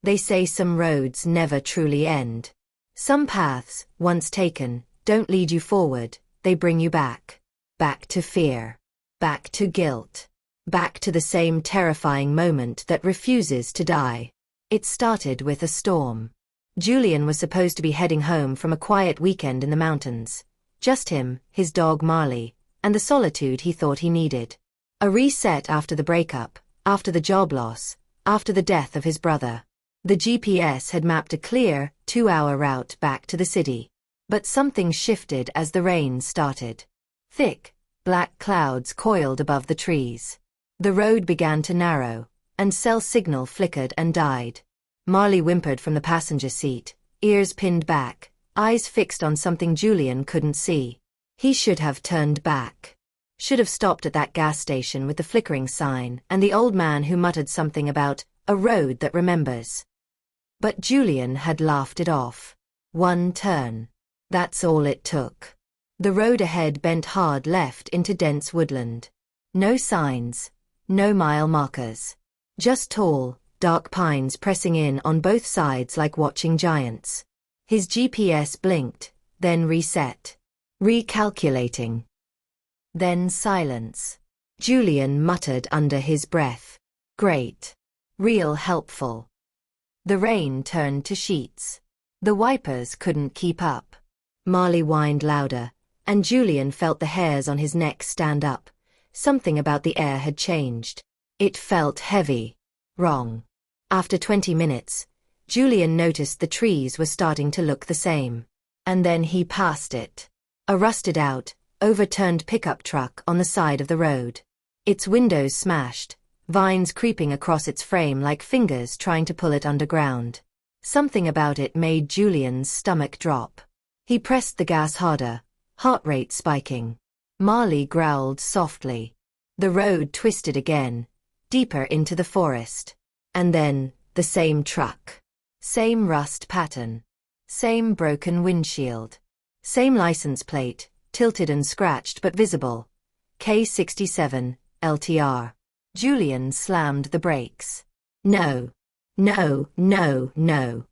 They say some roads never truly end. Some paths, once taken, don't lead you forward, they bring you back. Back to fear. Back to guilt. Back to the same terrifying moment that refuses to die. It started with a storm. Julian was supposed to be heading home from a quiet weekend in the mountains. Just him, his dog Marley, and the solitude he thought he needed. A reset after the breakup, after the job loss, after the death of his brother. The GPS had mapped a clear, 2-hour route back to the city. But something shifted as the rain started. Thick, black clouds coiled above the trees. The road began to narrow, and cell signal flickered and died. Marley whimpered from the passenger seat, ears pinned back, eyes fixed on something Julian couldn't see. He should have turned back. Should have stopped at that gas station with the flickering sign and the old man who muttered something about a road that remembers. But Julian had laughed it off. One turn. That's all it took. The road ahead bent hard left into dense woodland. No signs, no mile markers. Just tall, dark pines pressing in on both sides like watching giants. His GPS blinked, then reset. Recalculating. Then silence. Julian muttered under his breath. Great. Real helpful. The rain turned to sheets. The wipers couldn't keep up. Marley whined louder, and Julian felt the hairs on his neck stand up. Something about the air had changed. It felt heavy. Wrong. After 20 minutes, Julian noticed the trees were starting to look the same. And then he passed it. A rusted-out, overturned pickup truck on the side of the road. Its windows smashed, vines creeping across its frame like fingers trying to pull it underground. Something about it made Julian's stomach drop. He pressed the gas harder, heart rate spiking. Marley growled softly. The road twisted again, deeper into the forest. And then, the same truck. Same rust pattern. Same broken windshield. Same license plate, tilted and scratched but visible. K67, LTR. Julian slammed the brakes. No. No, no, no.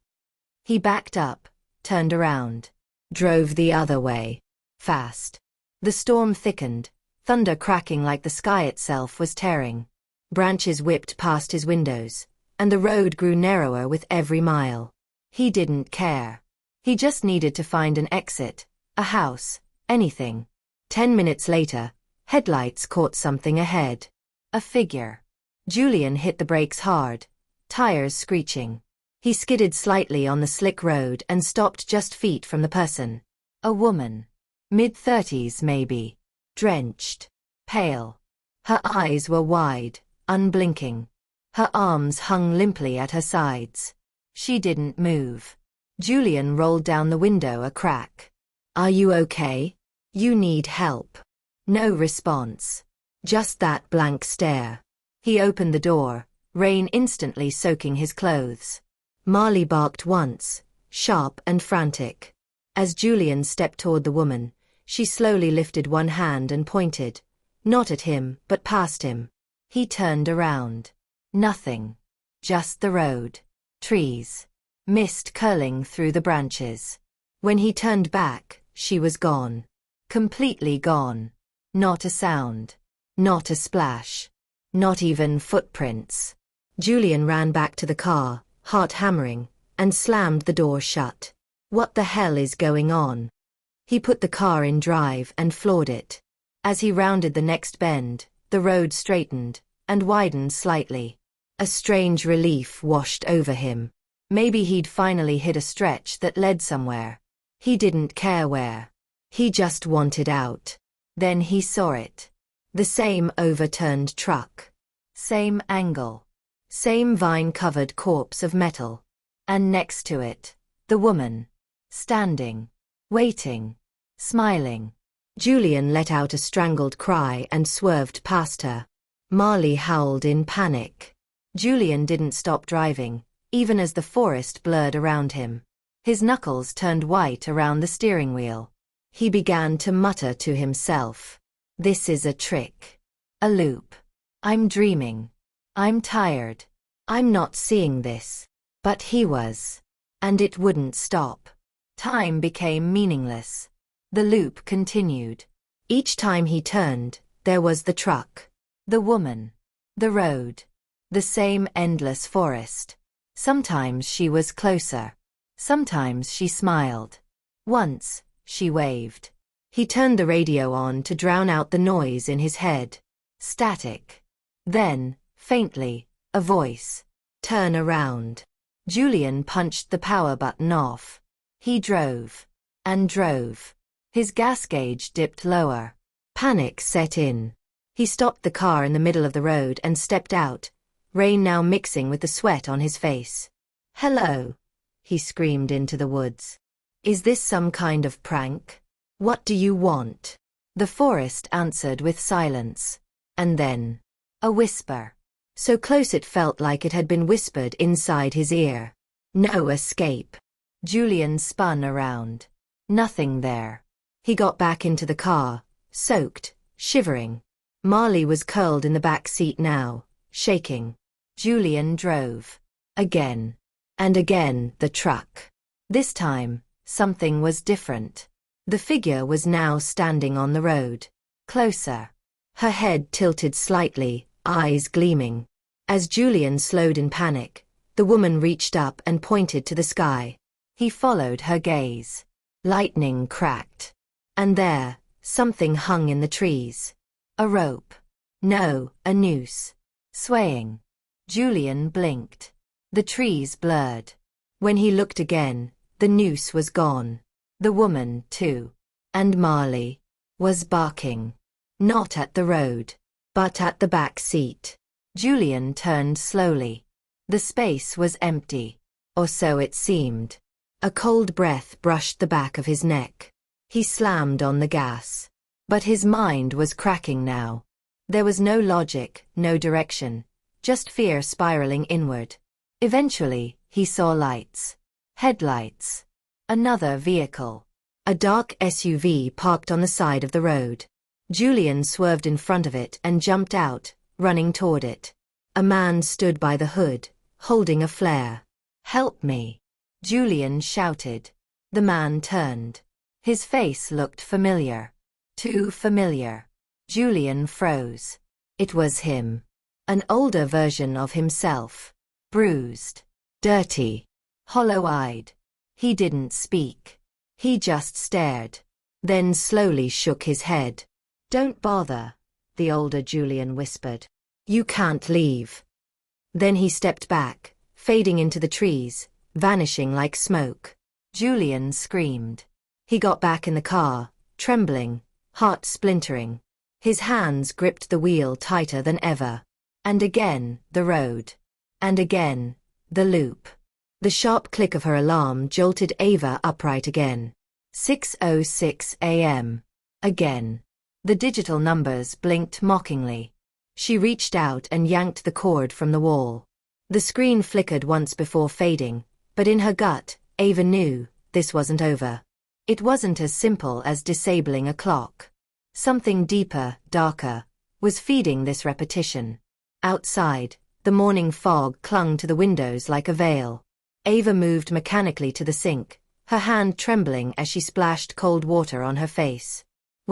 He backed up, turned around. Drove the other way. Fast. The storm thickened, thunder cracking like the sky itself was tearing. Branches whipped past his windows, and the road grew narrower with every mile. He didn't care. He just needed to find an exit, a house, anything. 10 minutes later, headlights caught something ahead. A figure. Julian hit the brakes hard, tires screeching. He skidded slightly on the slick road and stopped just feet from the person. A woman. Mid-30s maybe. Drenched. Pale. Her eyes were wide, unblinking. Her arms hung limply at her sides. She didn't move. Julian rolled down the window a crack. Are you okay? You need help. No response. Just that blank stare. He opened the door, rain instantly soaking his clothes. Marley barked once, sharp and frantic. As Julian stepped toward the woman, she slowly lifted one hand and pointed, not at him, but past him. He turned around. Nothing. Just the road. Trees. Mist curling through the branches. When he turned back, she was gone. Completely gone. Not a sound. Not a splash. Not even footprints. Julian ran back to the car, heart hammering, and slammed the door shut. What the hell is going on? He put the car in drive and floored it. As he rounded the next bend, the road straightened, and widened slightly. A strange relief washed over him. Maybe he'd finally hit a stretch that led somewhere. He didn't care where. He just wanted out. Then he saw it. The same overturned truck. Same angle. Same vine-covered corpse of metal. And next to it, the woman. Standing. Waiting. Smiling. Julian let out a strangled cry and swerved past her. Marley howled in panic. Julian didn't stop driving, even as the forest blurred around him. His knuckles turned white around the steering wheel. He began to mutter to himself. This is a trick. A loop. I'm dreaming. I'm tired. I'm not seeing this. But he was. And it wouldn't stop. Time became meaningless. The loop continued. Each time he turned, there was the truck, the woman, the road, the same endless forest. Sometimes she was closer. Sometimes she smiled. Once, she waved. He turned the radio on to drown out the noise in his head. Static. Then, faintly, a voice. Turn around. Julian punched the power button off. He drove. And drove. His gas gauge dipped lower. Panic set in. He stopped the car in the middle of the road and stepped out, rain now mixing with the sweat on his face. "Hello," he screamed into the woods. "Is this some kind of prank? What do you want?" The forest answered with silence. And then, a whisper. So close it felt like it had been whispered inside his ear. No escape. Julian spun around. Nothing there. He got back into the car, soaked, shivering. Marley was curled in the back seat now, shaking. Julian drove. Again. And again the truck. This time, something was different. The figure was now standing on the road. Closer. Her head tilted slightly, eyes gleaming. As Julian slowed in panic, the woman reached up and pointed to the sky. He followed her gaze. Lightning cracked. And there, something hung in the trees. A rope. No, a noose. Swaying. Julian blinked. The trees blurred. When he looked again, the noose was gone. The woman, too. And Marley was barking. Not at the road, but at the back seat. Julian turned slowly. The space was empty. Or so it seemed. A cold breath brushed the back of his neck. He slammed on the gas. But his mind was cracking now. There was no logic, no direction, just fear spiraling inward. Eventually, he saw lights. Headlights. Another vehicle. A dark SUV parked on the side of the road. Julian swerved in front of it and jumped out, running toward it. A man stood by the hood, holding a flare. "Help me!" Julian shouted. The man turned. His face looked familiar. Too familiar. Julian froze. It was him. An older version of himself. Bruised. Dirty. Hollow-eyed. He didn't speak. He just stared. Then slowly shook his head. "Don't bother," the older Julian whispered. "You can't leave." Then he stepped back, fading into the trees, vanishing like smoke. Julian screamed. He got back in the car, trembling, heart splintering. His hands gripped the wheel tighter than ever. And again, the road. And again, the loop. The sharp click of her alarm jolted Ava upright again. 6:06 a.m. Again. The digital numbers blinked mockingly. She reached out and yanked the cord from the wall. The screen flickered once before fading, but in her gut, Ava knew this wasn't over. It wasn't as simple as disabling a clock. Something deeper, darker, was feeding this repetition. Outside, the morning fog clung to the windows like a veil. Ava moved mechanically to the sink, her hand trembling as she splashed cold water on her face.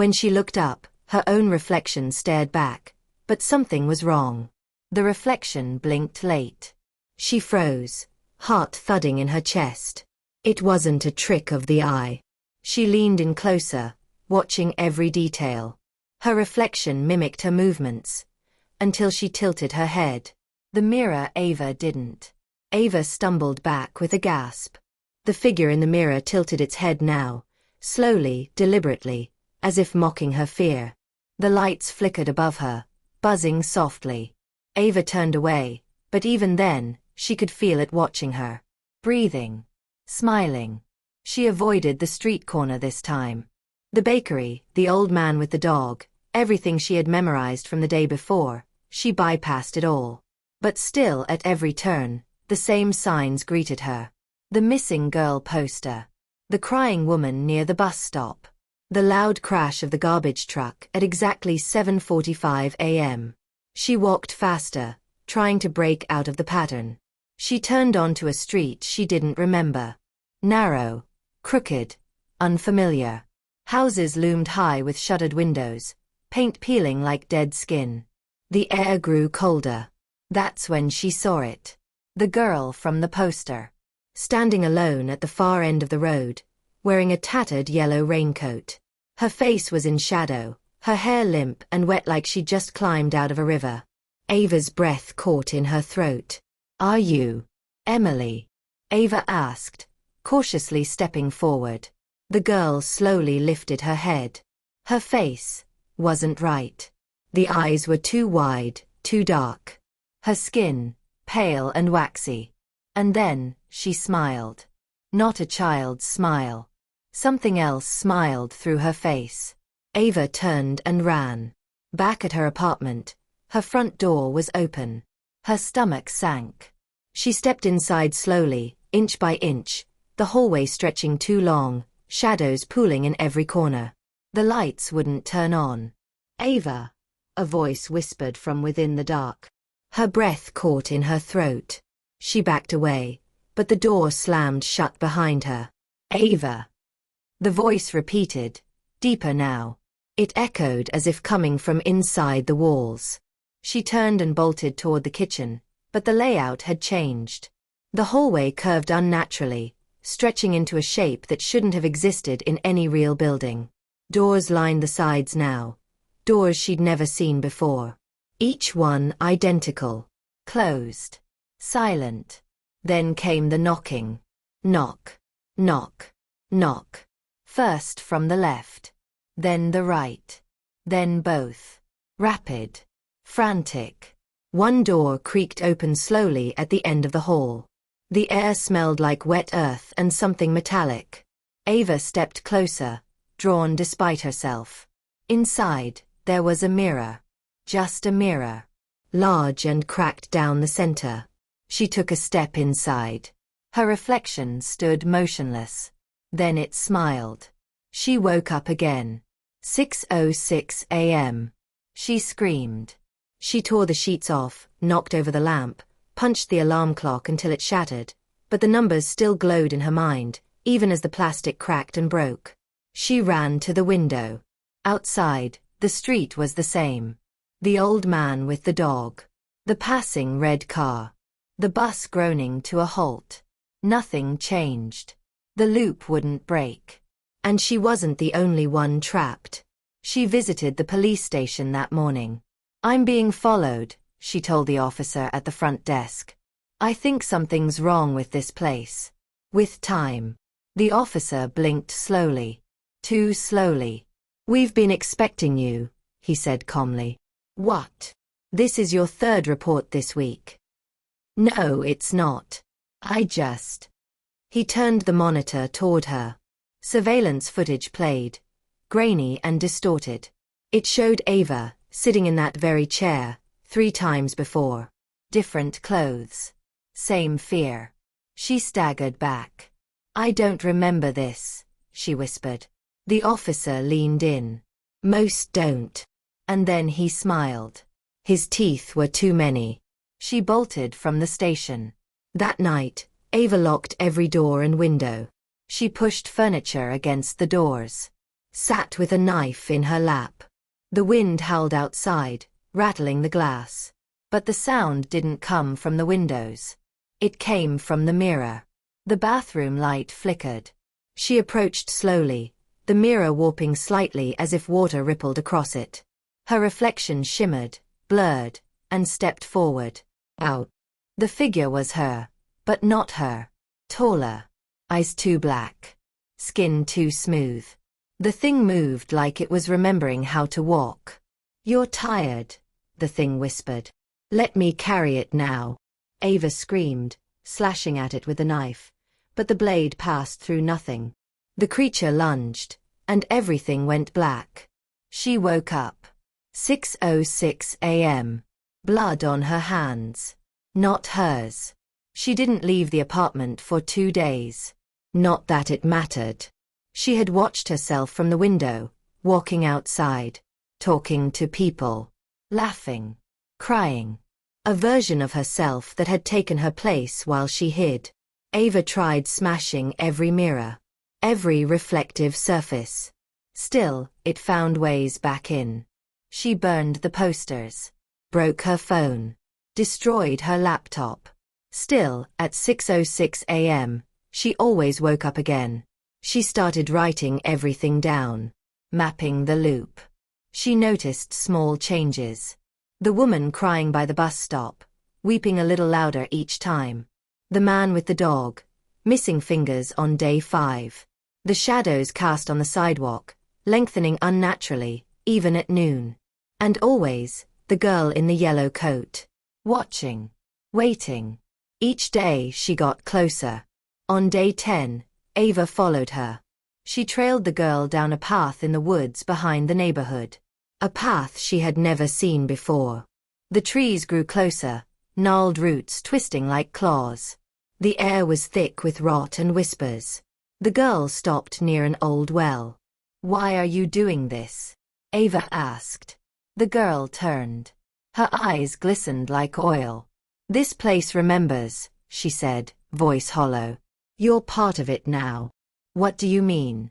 When she looked up, her own reflection stared back, but something was wrong. The reflection blinked late. She froze, heart thudding in her chest. It wasn't a trick of the eye. She leaned in closer, watching every detail. Her reflection mimicked her movements, until she tilted her head. The mirror Ava didn't. Ava stumbled back with a gasp. The figure in the mirror tilted its head now, slowly, deliberately, as if mocking her fear. The lights flickered above her, buzzing softly. Ava turned away, but even then, she could feel it watching her. Breathing. Smiling. She avoided the street corner this time. The bakery, the old man with the dog, everything she had memorized from the day before, she bypassed it all. But still at every turn, the same signs greeted her. The missing girl poster. The crying woman near the bus stop. The loud crash of the garbage truck at exactly 7:45 a.m. She walked faster, trying to break out of the pattern. She turned onto a street she didn't remember. Narrow, crooked, unfamiliar. Houses loomed high with shuttered windows, paint peeling like dead skin. The air grew colder. That's when she saw it. The girl from the poster. Standing alone at the far end of the road, wearing a tattered yellow raincoat. Her face was in shadow, her hair limp and wet like she'd just climbed out of a river. Ava's breath caught in her throat. "Are you Emily?" Ava asked, cautiously stepping forward. The girl slowly lifted her head. Her face wasn't right. The eyes were too wide, too dark. Her skin, pale and waxy. And then, she smiled. Not a child's smile. Something else smiled through her face. Ava turned and ran. Back at her apartment, her front door was open. Her stomach sank. She stepped inside slowly, inch by inch, the hallway stretching too long, shadows pooling in every corner. The lights wouldn't turn on. "Ava," a voice whispered from within the dark. Her breath caught in her throat. She backed away, but the door slammed shut behind her. "Ava." The voice repeated, deeper now. It echoed as if coming from inside the walls. She turned and bolted toward the kitchen, but the layout had changed. The hallway curved unnaturally, stretching into a shape that shouldn't have existed in any real building. Doors lined the sides now, doors she'd never seen before. Each one identical. Closed. Silent. Then came the knocking. Knock. Knock. Knock. First from the left. Then the right. Then both. Rapid. Frantic. One door creaked open slowly at the end of the hall. The air smelled like wet earth and something metallic. Ava stepped closer, drawn despite herself. Inside, there was a mirror. Just a mirror. Large and cracked down the center. She took a step inside. Her reflection stood motionless. Then it smiled. She woke up again. 6:06 a.m. She screamed. She tore the sheets off, knocked over the lamp, punched the alarm clock until it shattered, but the numbers still glowed in her mind, even as the plastic cracked and broke. She ran to the window. Outside, the street was the same. The old man with the dog. The passing red car. The bus groaning to a halt. Nothing changed. The loop wouldn't break. And she wasn't the only one trapped. She visited the police station that morning. "I'm being followed," she told the officer at the front desk. "I think something's wrong with this place." With time. The officer blinked slowly. Too slowly. "We've been expecting you," he said calmly. "What? This is your third report this week." "No, it's not. I just..." He turned the monitor toward her. Surveillance footage played, grainy and distorted. It showed Ava, sitting in that very chair, 3 times before. Different clothes. Same fear. She staggered back. "I don't remember this," she whispered. The officer leaned in. "Most don't." And then he smiled. His teeth were too many. She bolted from the station. That night, Ava locked every door and window. She pushed furniture against the doors. Sat with a knife in her lap. The wind howled outside, rattling the glass. But the sound didn't come from the windows. It came from the mirror. The bathroom light flickered. She approached slowly, the mirror warping slightly as if water rippled across it. Her reflection shimmered, blurred, and stepped forward. Out. The figure was her, but not her. Taller. Eyes too black. Skin too smooth. The thing moved like it was remembering how to walk. "You're tired," the thing whispered. "Let me carry it now." Ava screamed, slashing at it with the knife, but the blade passed through nothing. The creature lunged, and everything went black. She woke up. 6:06 a.m. Blood on her hands. Not hers. She didn't leave the apartment for 2 days. Not that it mattered. She had watched herself from the window, walking outside, talking to people, laughing, crying. A version of herself that had taken her place while she hid. Ava tried smashing every mirror, every reflective surface. Still, it found ways back in. She burned the posters, broke her phone, destroyed her laptop. Still, at 6:06 a.m., she always woke up again. She started writing everything down, mapping the loop. She noticed small changes. The woman crying by the bus stop, weeping a little louder each time. The man with the dog, missing fingers on day 5. The shadows cast on the sidewalk, lengthening unnaturally, even at noon. And always, the girl in the yellow coat. Watching. Waiting. Each day she got closer. On day 10, Ava followed her. She trailed the girl down a path in the woods behind the neighborhood. A path she had never seen before. The trees grew closer, gnarled roots twisting like claws. The air was thick with rot and whispers. The girl stopped near an old well. "Why are you doing this?" Ava asked. The girl turned. Her eyes glistened like oil. "This place remembers," she said, voice hollow. "You're part of it now." "What do you mean?"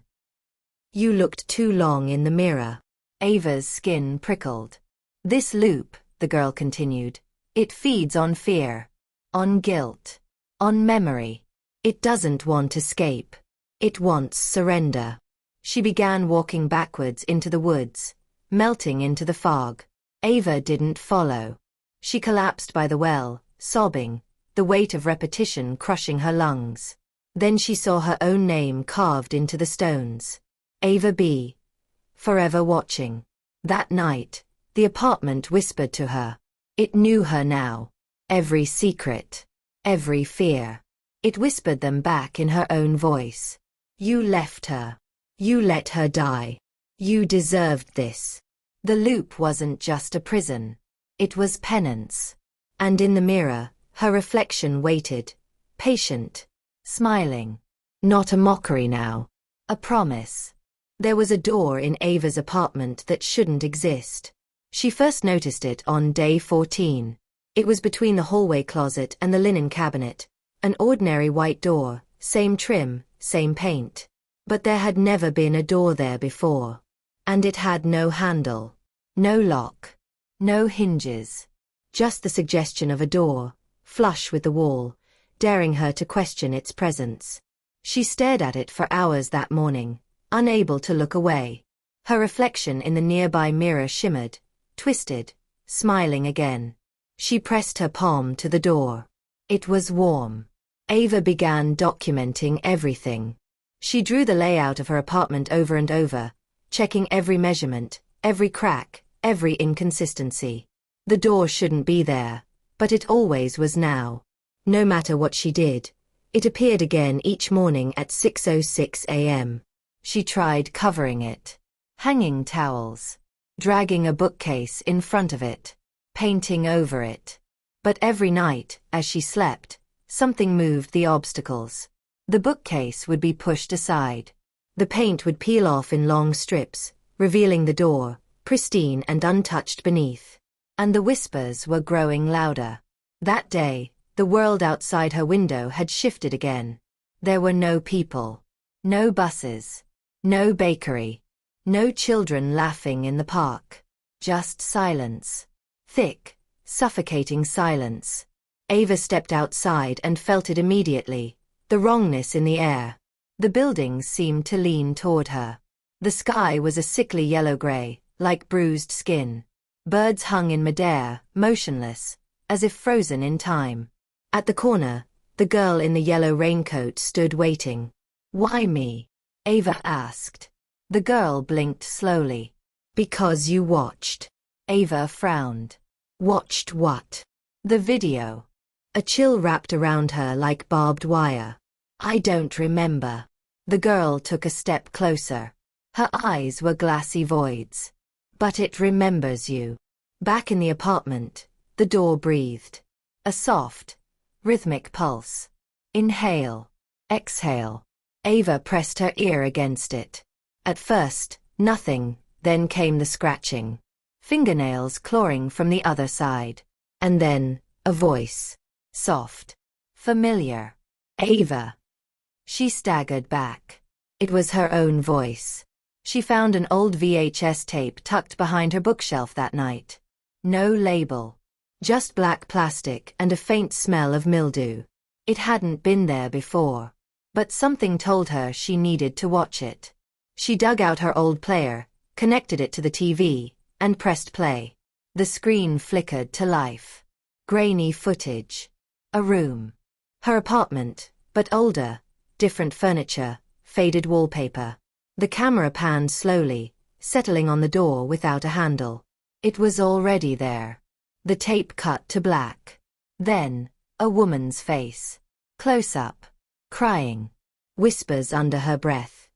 "You looked too long in the mirror." Ava's skin prickled. "This loop," the girl continued, "it feeds on fear, on guilt, on memory. It doesn't want escape. It wants surrender." She began walking backwards into the woods, melting into the fog. Ava didn't follow. She collapsed by the well, sobbing, the weight of repetition crushing her lungs. Then she saw her own name carved into the stones. Ava B. Forever watching. That night, the apartment whispered to her. It knew her now. Every secret. Every fear. It whispered them back in her own voice. "You left her. You let her die. You deserved this." The loop wasn't just a prison. It was penance. And in the mirror, her reflection waited, patient, smiling. Not a mockery now. A promise. There was a door in Ava's apartment that shouldn't exist. She first noticed it on day 14. It was between the hallway closet and the linen cabinet. An ordinary white door, same trim, same paint. But there had never been a door there before. And it had no handle. No lock. No hinges. Just the suggestion of a door, flush with the wall, daring her to question its presence. She stared at it for hours that morning, unable to look away. Her reflection in the nearby mirror shimmered, twisted, smiling again. She pressed her palm to the door. It was warm. Ava began documenting everything. She drew the layout of her apartment over and over, checking every measurement, every crack, every inconsistency. The door shouldn't be there, but it always was now. No matter what she did, it appeared again each morning at 6:06 a.m. She tried covering it. Hanging towels. Dragging a bookcase in front of it. Painting over it. But every night, as she slept, something moved the obstacles. The bookcase would be pushed aside. The paint would peel off in long strips, revealing the door, pristine and untouched beneath. And the whispers were growing louder. That day, the world outside her window had shifted again. There were no people. No buses. No bakery. No children laughing in the park. Just silence. Thick, suffocating silence. Ava stepped outside and felt it immediately, the wrongness in the air. The buildings seemed to lean toward her. The sky was a sickly yellow-gray, like bruised skin. Birds hung in midair, motionless, as if frozen in time. At the corner, the girl in the yellow raincoat stood waiting. "Why me?" Ava asked. The girl blinked slowly. "Because you watched." Ava frowned. "Watched what?" "The video." A chill wrapped around her like barbed wire. "I don't remember." The girl took a step closer. Her eyes were glassy voids. "But it remembers you." Back in the apartment, the door breathed. A soft, rhythmic pulse. Inhale. Exhale. Ava pressed her ear against it. At first, nothing, then came the scratching. Fingernails clawing from the other side. And then, A voice. Soft. Familiar. Ava. She staggered back. It was her own voice. She found an old VHS tape tucked behind her bookshelf that night. No label. Just black plastic and a faint smell of mildew. It hadn't been there before. But something told her she needed to watch it. She dug out her old player, connected it to the TV, and pressed play. The screen flickered to life. Grainy footage. A room. Her apartment, but older, different furniture, faded wallpaper. The camera panned slowly, settling on the door without a handle. It was already there. The tape cut to black. Then, a woman's face. Close up. Crying. Whispers under her breath.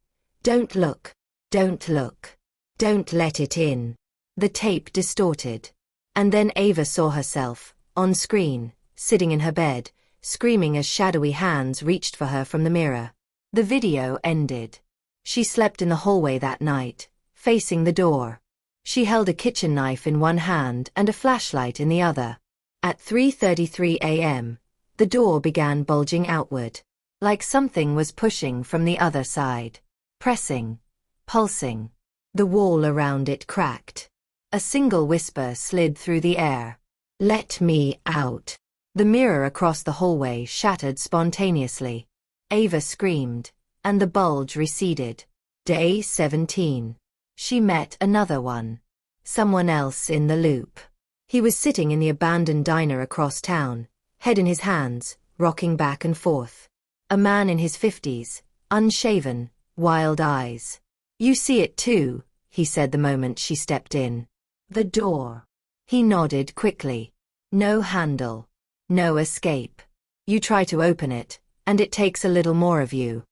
Don't look. Don't look. Don't let it in. The tape distorted. And then Ava saw herself, on screen, sitting in her bed, screaming as shadowy hands reached for her from the mirror. The video ended. She slept in the hallway that night, facing the door. She held a kitchen knife in one hand and a flashlight in the other. At 3:33 a.m., the door began bulging outward, like something was pushing from the other side. Pressing. Pulsing. The wall around it cracked. A single whisper slid through the air. Let me out. The mirror across the hallway shattered spontaneously. Ava screamed, and the bulge receded. Day 17. She met another one. Someone else in the loop. He was sitting in the abandoned diner across town, head in his hands, rocking back and forth. A man in his 50s, unshaven, wild eyes. You see it too, he said the moment she stepped in. The door. He nodded quickly. No handle. No escape. You try to open it, and it takes a little more of you.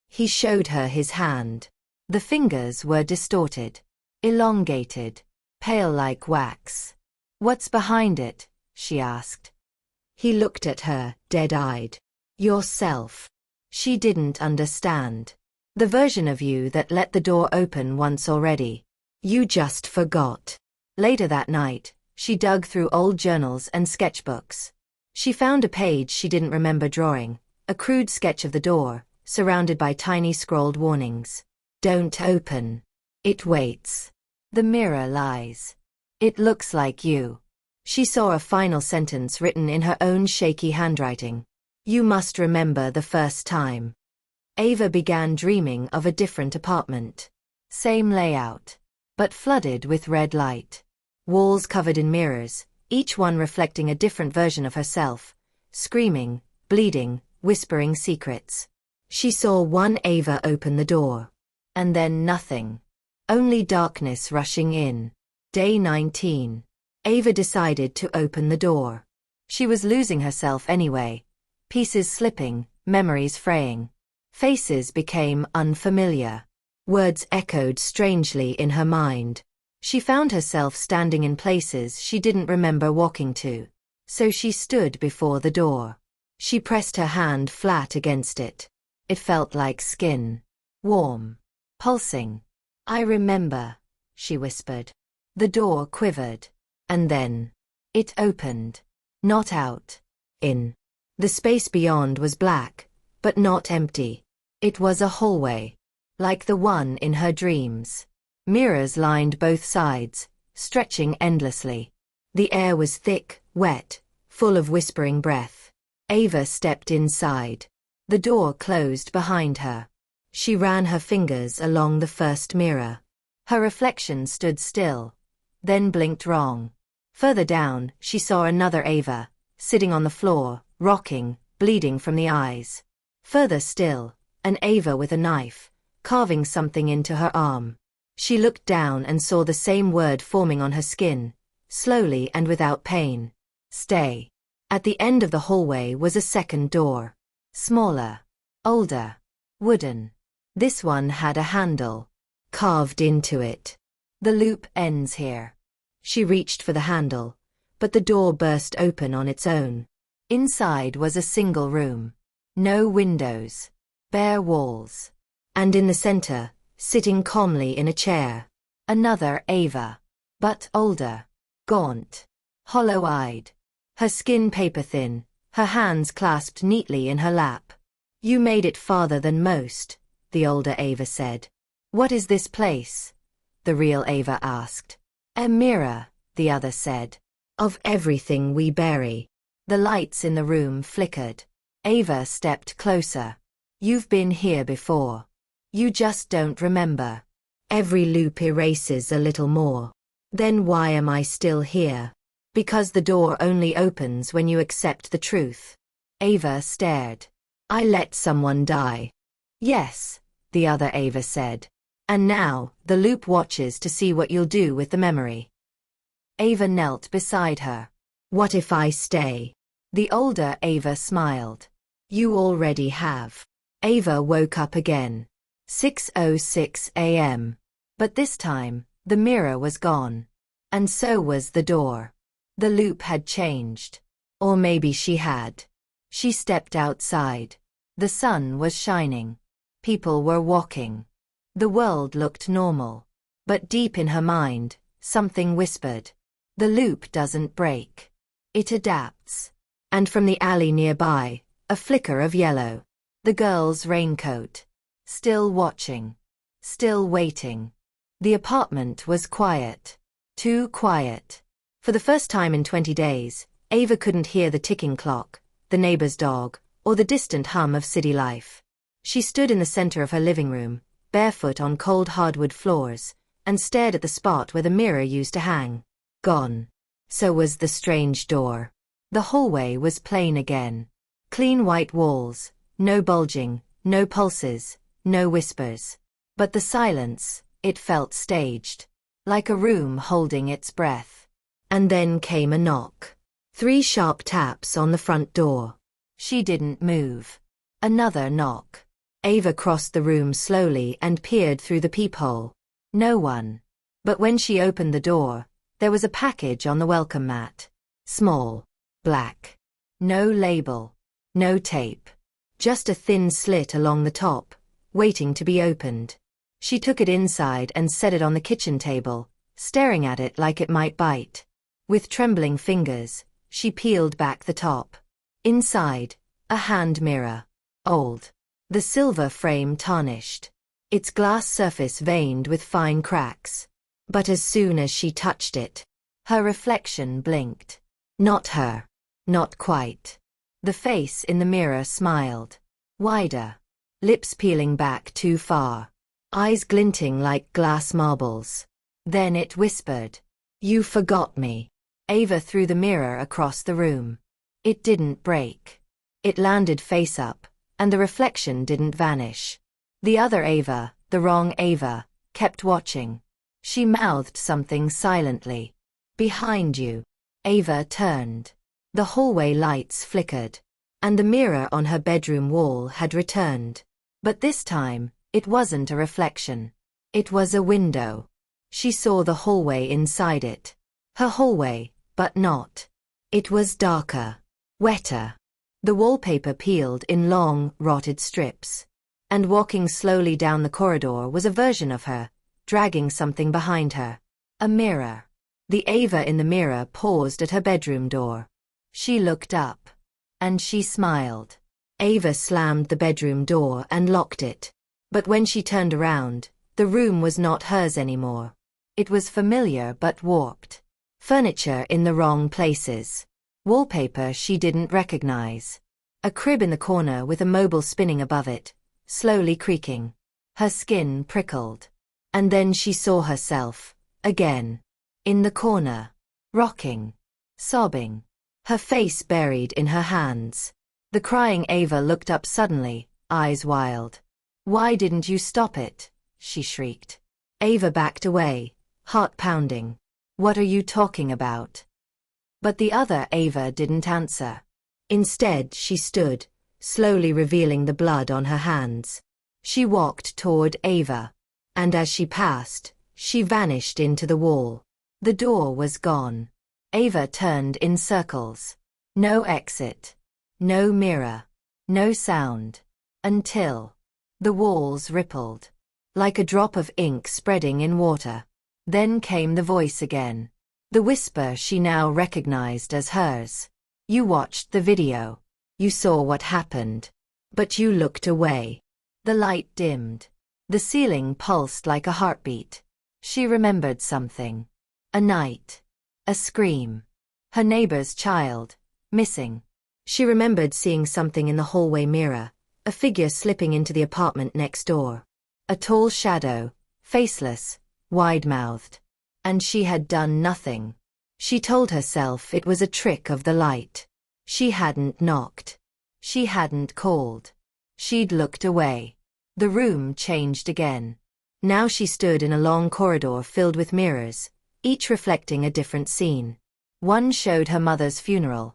He showed her his hand. The fingers were distorted. Elongated. Pale like wax. What's behind it? She asked. He looked at her, dead-eyed. Yourself. She didn't understand. The version of you that let the door open once already. You just forgot. Later that night, she dug through old journals and sketchbooks. She found a page she didn't remember drawing, a crude sketch of the door, surrounded by tiny scrawled warnings. Don't open. It waits. The mirror lies. It looks like you. She saw a final sentence written in her own shaky handwriting. You must remember the first time. Ava began dreaming of a different apartment. Same layout, but flooded with red light. Walls covered in mirrors, each one reflecting a different version of herself, screaming, bleeding, whispering secrets. She saw one Ava open the door. And then nothing. Only darkness rushing in. Day 19. Ava decided to open the door. She was losing herself anyway. Pieces slipping, memories fraying. Faces became unfamiliar. Words echoed strangely in her mind. She found herself standing in places she didn't remember walking to. So she stood before the door. She pressed her hand flat against it. It felt like skin. Warm. Pulsing. I remember, she whispered. The door quivered. And then. It opened. Not out. In. The space beyond was black, but not empty. It was a hallway. Like the one in her dreams. Mirrors lined both sides, stretching endlessly. The air was thick, wet, full of whispering breath. Ava stepped inside. The door closed behind her. She ran her fingers along the first mirror. Her reflection stood still, then blinked wrong. Further down, she saw another Ava, sitting on the floor, rocking, bleeding from the eyes. Further still, an Ava with a knife, carving something into her arm. She looked down and saw the same word forming on her skin, slowly and without pain. Stay. At the end of the hallway was a second door. Smaller. Older. Wooden. This one had a handle. Carved into it. The loop ends here. She reached for the handle, but the door burst open on its own. Inside was a single room. No windows. Bare walls. And in the center, sitting calmly in a chair, another Ava. But older. Gaunt. Hollow-eyed. her skin paper-thin, her hands clasped neatly in her lap. "You made it farther than most," the older Ava said. "What is this place?" the real Ava asked. "A mirror," the other said. "Of everything we bury." The lights in the room flickered. Ava stepped closer. "You've been here before. You just don't remember. Every loop erases a little more." "Then why am I still here?" "Because the door only opens when you accept the truth." Ava stared. "I let someone die." "Yes," the other Ava said. "And now, the loop watches to see what you'll do with the memory." Ava knelt beside her. "What if I stay?" The older Ava smiled. "You already have." Ava woke up again. 6:06 a.m. But this time, the mirror was gone. And so was the door. The loop had changed. Or maybe she had. She stepped outside. The sun was shining. People were walking. The world looked normal. But deep in her mind, something whispered. The loop doesn't break. It adapts. And from the alley nearby, a flicker of yellow. The girl's raincoat. Still watching. Still waiting. The apartment was quiet. Too quiet. For the first time in 20 days, Ava couldn't hear the ticking clock, the neighbor's dog, or the distant hum of city life. She stood in the center of her living room, barefoot on cold hardwood floors, and stared at the spot where the mirror used to hang. Gone. So was the strange door. The hallway was plain again. Clean white walls, no bulging, no pulses, no whispers. But the silence, it felt staged. Like a room holding its breath. And then came a knock. 3 sharp taps on the front door. She didn't move. Another knock. Ava crossed the room slowly and peered through the peephole. No one. But when she opened the door, there was a package on the welcome mat. Small. Black. No label. No tape. Just a thin slit along the top, waiting to be opened. She took it inside and set it on the kitchen table, staring at it like it might bite. With trembling fingers, she peeled back the top. Inside, a hand mirror. Old. The silver frame tarnished. Its glass surface veined with fine cracks. But as soon as she touched it, her reflection blinked. Not her. Not quite. The face in the mirror smiled. Wider. Lips peeling back too far. Eyes glinting like glass marbles. Then it whispered. "You forgot me." Ava threw the mirror across the room. It didn't break. It landed face up, and the reflection didn't vanish. The other Ava, the wrong Ava, kept watching. She mouthed something silently. "Behind you." Ava turned. The hallway lights flickered. And the mirror on her bedroom wall had returned. But this time, it wasn't a reflection. It was a window. She saw the hallway inside it. Her hallway, but not. It was darker. Wetter. The wallpaper peeled in long, rotted strips. And walking slowly down the corridor was a version of her, dragging something behind her. A mirror. The Ava in the mirror paused at her bedroom door. She looked up. And she smiled. Ava slammed the bedroom door and locked it. But when she turned around, the room was not hers anymore. It was familiar but warped. Furniture in the wrong places. Wallpaper she didn't recognize. A crib in the corner with a mobile spinning above it, slowly creaking. Her skin prickled. And then she saw herself, again. In the corner. Rocking. Sobbing. Her face buried in her hands. The crying Ava looked up suddenly, eyes wild. "Why didn't you stop it?" she shrieked. Ava backed away, heart pounding. "What are you talking about?" But the other Ava didn't answer. Instead, she stood, slowly revealing the blood on her hands. She walked toward Ava. And as she passed, she vanished into the wall. The door was gone. Ava turned in circles. No exit. No mirror. No sound. Until the walls rippled. Like a drop of ink spreading in water. Then came the voice again. The whisper she now recognized as hers. You watched the video. You saw what happened. But you looked away. The light dimmed. The ceiling pulsed like a heartbeat. She remembered something. A night. A scream. Her neighbor's child. Missing. She remembered seeing something in the hallway mirror, a figure slipping into the apartment next door. A tall shadow, faceless, wide-mouthed. And she had done nothing. She told herself it was a trick of the light. She hadn't knocked. She hadn't called. She'd looked away. The room changed again. Now she stood in a long corridor filled with mirrors, each reflecting a different scene. One showed her mother's funeral.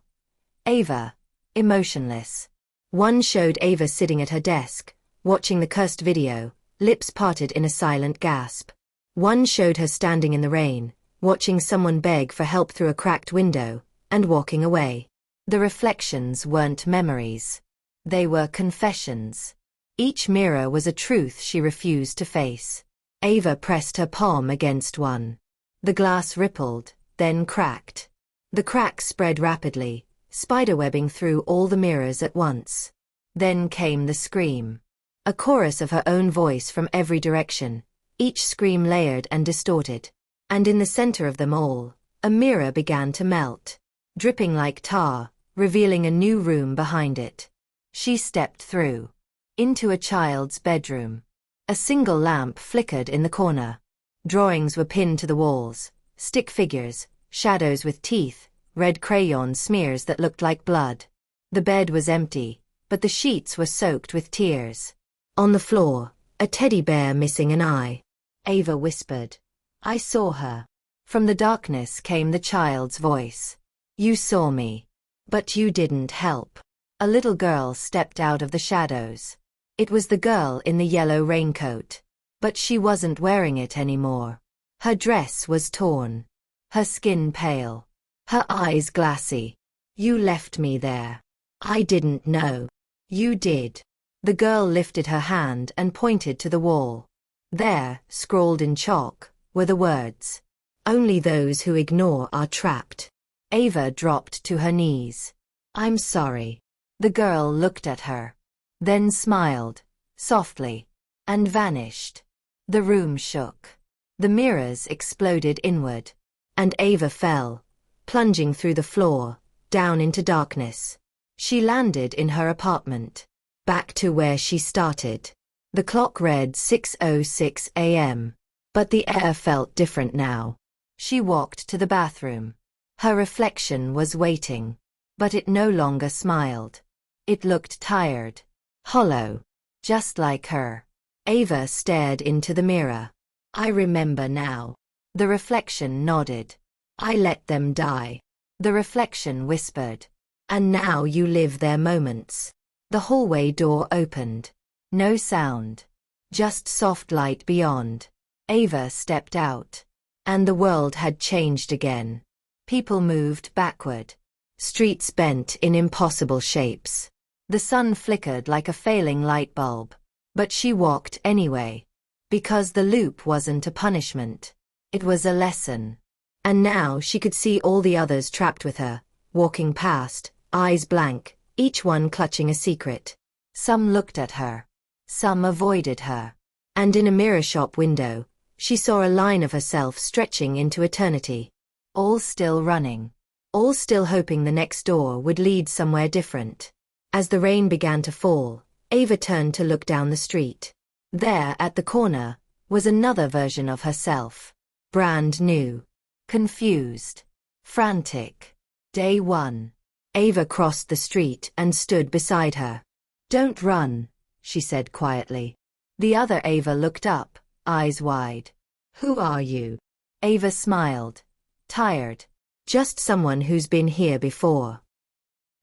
Ava, emotionless. One showed Ava sitting at her desk, watching the cursed video, lips parted in a silent gasp. One showed her standing in the rain, watching someone beg for help through a cracked window, and walking away. The reflections weren't memories. They were confessions. Each mirror was a truth she refused to face. Ava pressed her palm against one. The glass rippled, then cracked. The crack spread rapidly, spiderwebbing through all the mirrors at once. Then came the scream. A chorus of her own voice from every direction, each scream layered and distorted. And in the center of them all, a mirror began to melt, dripping like tar, revealing a new room behind it. She stepped through. Into a child's bedroom. A single lamp flickered in the corner. Drawings were pinned to the walls, stick figures, shadows with teeth, red crayon smears that looked like blood. The bed was empty, but the sheets were soaked with tears. On the floor, a teddy bear missing an eye. Ava whispered. I saw her. From the darkness came the child's voice. You saw me. But you didn't help. A little girl stepped out of the shadows. It was the girl in the yellow raincoat. But she wasn't wearing it anymore. Her dress was torn. Her skin pale. Her eyes glassy. You left me there. I didn't know. You did. The girl lifted her hand and pointed to the wall. There, scrawled in chalk, were the words. Only those who ignore are trapped. Ava dropped to her knees. I'm sorry. The girl looked at her. Then smiled, softly, and vanished. The room shook. The mirrors exploded inward. And Ava fell, plunging through the floor, down into darkness. She landed in her apartment. Back to where she started. The clock read 6:06 a.m. But the air felt different now. She walked to the bathroom. Her reflection was waiting. But it no longer smiled. It looked tired. Hollow. Just like her. Ava stared into the mirror. I remember now. The reflection nodded. I let them die. The reflection whispered. And now you live their moments. The hallway door opened. No sound. Just soft light beyond. Ava stepped out. And the world had changed again. People moved backward. Streets bent in impossible shapes. The sun flickered like a failing light bulb. But she walked anyway. Because the loop wasn't a punishment. It was a lesson. And now she could see all the others trapped with her, walking past, eyes blank, each one clutching a secret. Some looked at her. Some avoided her. And in a mirror shop window, she saw a line of herself stretching into eternity. All still running. All still hoping the next door would lead somewhere different. As the rain began to fall, Ava turned to look down the street. There, at the corner, was another version of herself. Brand new. Confused. Frantic. Day 1. Ava crossed the street and stood beside her. Don't run, she said quietly. The other Ava looked up, eyes wide. Who are you? Ava smiled. Tired. Just someone who's been here before.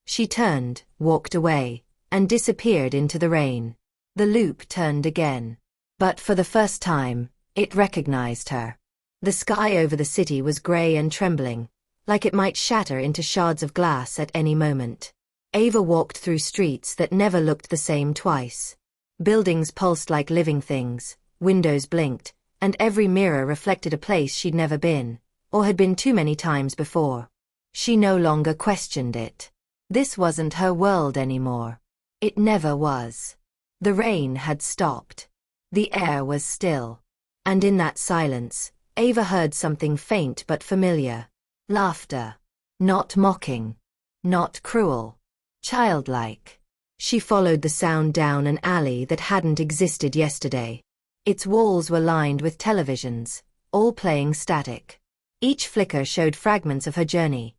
She turned, walked away, and disappeared into the rain. The loop turned again. But for the first time, it recognized her. The sky over the city was gray and trembling, like it might shatter into shards of glass at any moment. Ava walked through streets that never looked the same twice. Buildings pulsed like living things, windows blinked, and every mirror reflected a place she'd never been, or had been too many times before. She no longer questioned it. This wasn't her world anymore. It never was. The rain had stopped. The air was still. And in that silence, Ava heard something faint but familiar. Laughter. Not mocking. Not cruel. Childlike. She followed the sound down an alley that hadn't existed yesterday. Its walls were lined with televisions, all playing static. Each flicker showed fragments of her journey.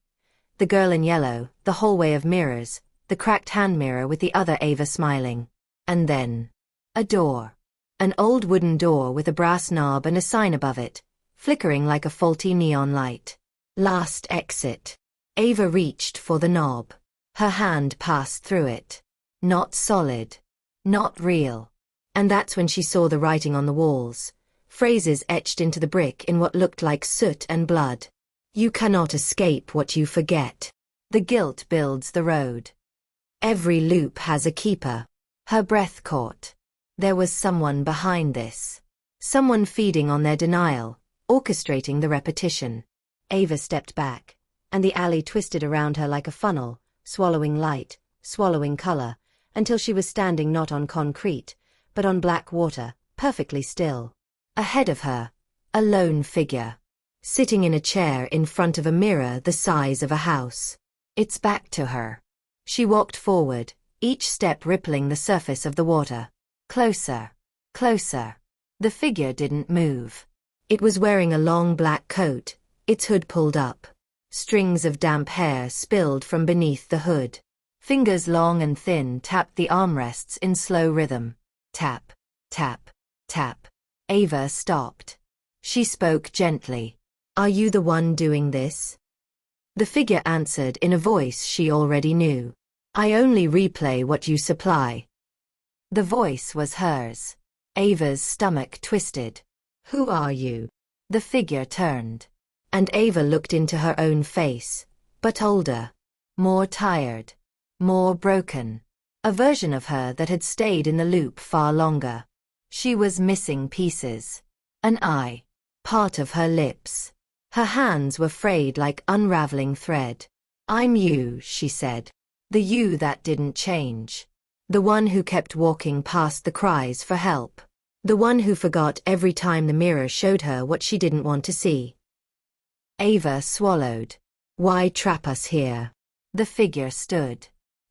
The girl in yellow, the hallway of mirrors, the cracked hand mirror with the other Ava smiling. And then, a door. An old wooden door with a brass knob and a sign above it, flickering like a faulty neon light. Last exit. Ava reached for the knob. Her hand passed through it. Not solid. Not real. And that's when she saw the writing on the walls, phrases etched into the brick in what looked like soot and blood. You cannot escape what you forget. The guilt builds the road. Every loop has a keeper. Her breath caught. There was someone behind this. Someone feeding on their denial, orchestrating the repetition. Ava stepped back, and the alley twisted around her like a funnel, swallowing light, swallowing color, until she was standing not on concrete, but on black water, perfectly still. Ahead of her, a lone figure, sitting in a chair in front of a mirror the size of a house. Its back to her. She walked forward, each step rippling the surface of the water. Closer. Closer. The figure didn't move. It was wearing a long black coat, its hood pulled up. Strings of damp hair spilled from beneath the hood. Fingers long and thin tapped the armrests in slow rhythm. Tap, tap, tap. Ava stopped. She spoke gently. Are you the one doing this? The figure answered in a voice she already knew. I only replay what you supply. The voice was hers. Ava's stomach twisted. Who are you? The figure turned. And Ava looked into her own face, but older. More tired. More broken. A version of her that had stayed in the loop far longer. She was missing pieces. An eye. Part of her lips. Her hands were frayed like unraveling thread. I'm you, she said. The you that didn't change. The one who kept walking past the cries for help. The one who forgot every time the mirror showed her what she didn't want to see. Ava swallowed. Why trap us here? The figure stood.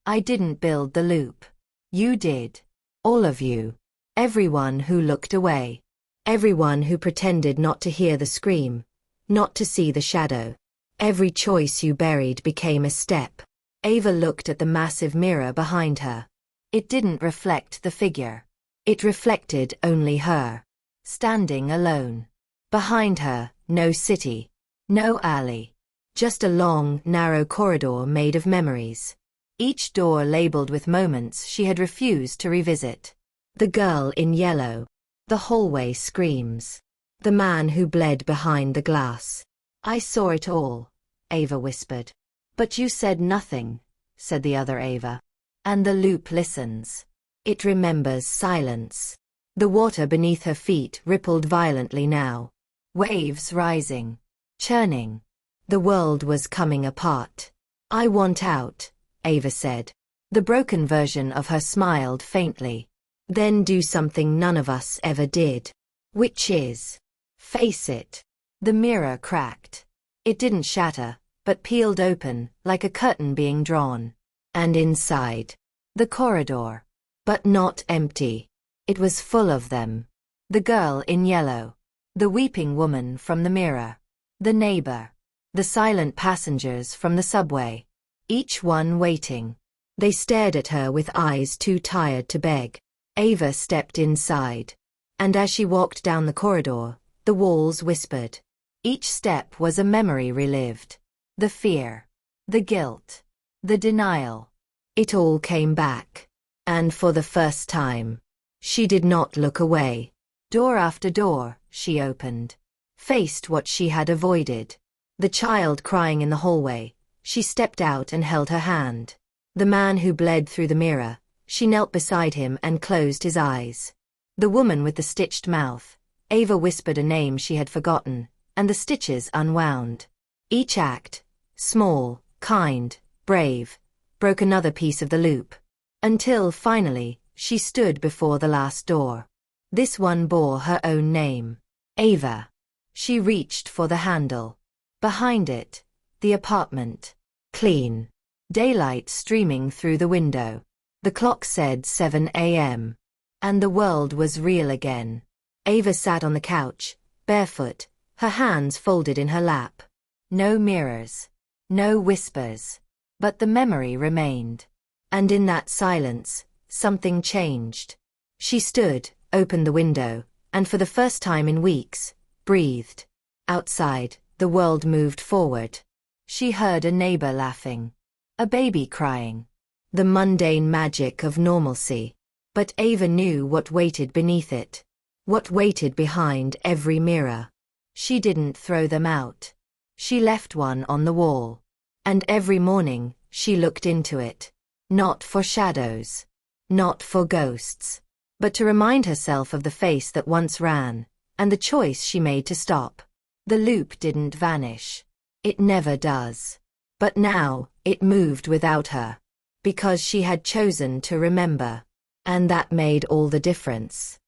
I didn't build the loop. You did. All of you. Everyone who looked away. Everyone who pretended not to hear the scream. Not to see the shadow. Every choice you buried became a step. Ava looked at the massive mirror behind her. It didn't reflect the figure. It reflected only her. Standing alone. Behind her, no city. No alley. Just a long, narrow corridor made of memories. Each door labeled with moments she had refused to revisit. The girl in yellow. The hallway screams. The man who bled behind the glass. I saw it all, Ava whispered. But you said nothing, said the other Ava. And the loop listens. It remembers silence. The water beneath her feet rippled violently now. Waves rising. Churning. The world was coming apart. I want out, Ava said. The broken version of her smiled faintly. Then do something none of us ever did. Which is, face it. The mirror cracked. It didn't shatter, but peeled open, like a curtain being drawn. And inside, the corridor. But not empty. It was full of them. The girl in yellow. The weeping woman from the mirror. The neighbor. The silent passengers from the subway. Each one waiting. They stared at her with eyes too tired to beg. Ava stepped inside. And as she walked down the corridor, the walls whispered. Each step was a memory relived. The fear. The guilt. The denial. It all came back. And for the first time, she did not look away. Door after door, she opened. Faced what she had avoided. The child crying in the hallway. She stepped out and held her hand. The man who bled through the mirror. She knelt beside him and closed his eyes. The woman with the stitched mouth. Ava whispered a name she had forgotten, and the stitches unwound. Each act, small, kind, brave, broke another piece of the loop. Until, finally, she stood before the last door. This one bore her own name. Ava. She reached for the handle. Behind it, the apartment. Clean. Daylight streaming through the window. The clock said 7 a.m. And the world was real again. Ava sat on the couch, barefoot, her hands folded in her lap. No mirrors. No whispers. But the memory remained. And in that silence, something changed. She stood, opened the window, and for the first time in weeks, breathed. Outside, the world moved forward. She heard a neighbor laughing. A baby crying. The mundane magic of normalcy. But Ava knew what waited beneath it. What waited behind every mirror. She didn't throw them out. She left one on the wall. And every morning, she looked into it. Not for shadows. Not for ghosts. But to remind herself of the face that once ran, and the choice she made to stop. The loop didn't vanish. It never does. But now, it moved without her. Because she had chosen to remember. And that made all the difference.